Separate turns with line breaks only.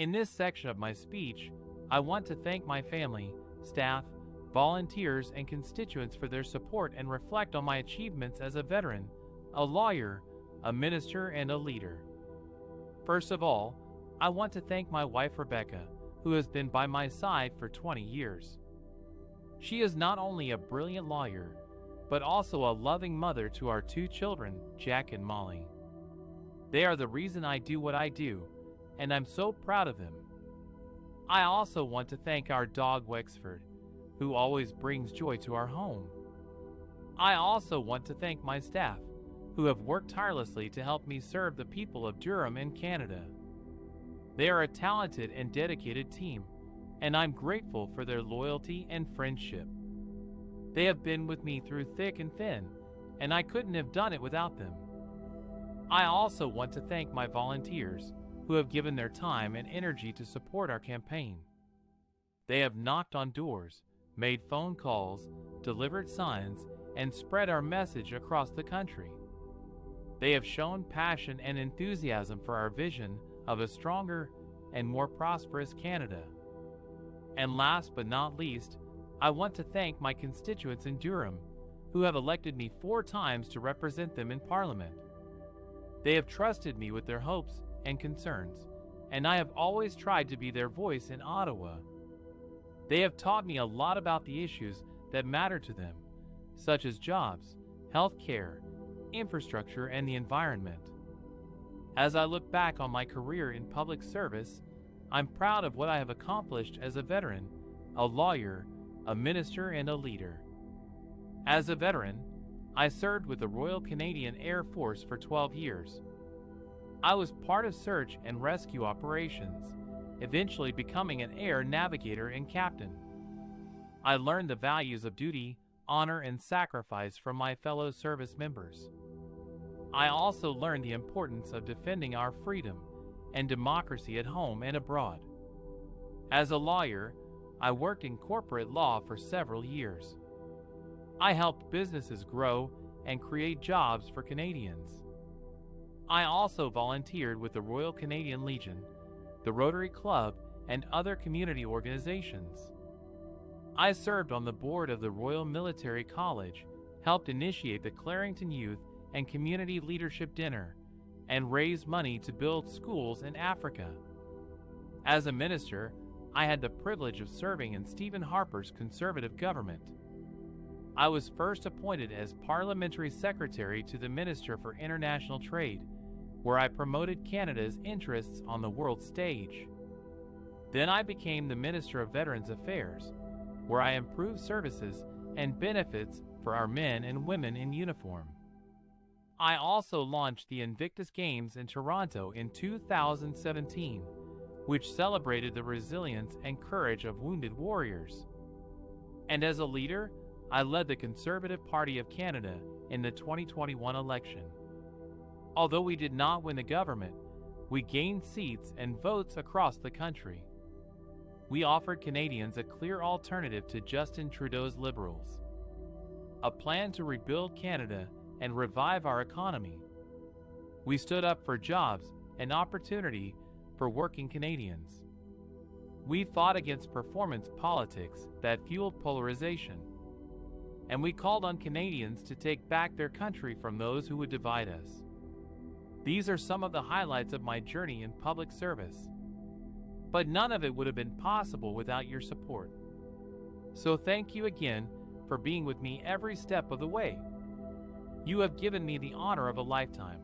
In this section of my speech, I want to thank my family, staff, volunteers, and constituents for their support and reflect on my achievements as a veteran, a lawyer, a minister, and a leader. First of all, I want to thank my wife Rebecca, who has been by my side for 20 years. She is not only a brilliant lawyer, but also a loving mother to our 2 children, Jack and Molly. They are the reason I do what I do, and I'm so proud of them. I also want to thank our dog Wexford, who always brings joy to our home. I also want to thank my staff, who have worked tirelessly to help me serve the people of Durham and Canada. They are a talented and dedicated team, and I'm grateful for their loyalty and friendship. They have been with me through thick and thin, and I couldn't have done it without them. I also want to thank my volunteers, who have given their time and energy to support our campaign. They have knocked on doors, made phone calls, delivered signs, and spread our message across the country. They have shown passion and enthusiasm for our vision of a stronger and more prosperous Canada. And last but not least, I want to thank my constituents in Durham, who have elected me 4 times to represent them in Parliament. They have trusted me with their hopes and concerns, and I have always tried to be their voice in Ottawa. They have taught me a lot about the issues that matter to them, such as jobs, health care, infrastructure, and the environment. As I look back on my career in public service, I'm proud of what I have accomplished as a veteran, a lawyer, a minister, and a leader. As a veteran, I served with the Royal Canadian Air Force for 12 years. I was part of search and rescue operations, eventually becoming an air navigator and captain. I learned the values of duty, honor, and sacrifice from my fellow service members. I also learned the importance of defending our freedom and democracy at home and abroad. As a lawyer, I worked in corporate law for several years. I helped businesses grow and create jobs for Canadians. I also volunteered with the Royal Canadian Legion, the Rotary Club, and other community organizations. I served on the board of the Royal Military College, helped initiate the Clarington Youth and Community Leadership Dinner, and raised money to build schools in Africa. As a minister, I had the privilege of serving in Stephen Harper's Conservative government. I was first appointed as Parliamentary Secretary to the Minister for International Trade, where I promoted Canada's interests on the world stage. Then I became the Minister of Veterans Affairs, where I improved services and benefits for our men and women in uniform. I also launched the Invictus Games in Toronto in 2017, which celebrated the resilience and courage of wounded warriors. And as a leader, I led the Conservative Party of Canada in the 2021 election. Although we did not win the government, we gained seats and votes across the country. We offered Canadians a clear alternative to Justin Trudeau's Liberals, a plan to rebuild Canada and revive our economy. We stood up for jobs and opportunity for working Canadians. We fought against performance politics that fueled polarization, and we called on Canadians to take back their country from those who would divide us. These are some of the highlights of my journey in public service, but none of it would have been possible without your support. So thank you again for being with me every step of the way. You have given me the honor of a lifetime.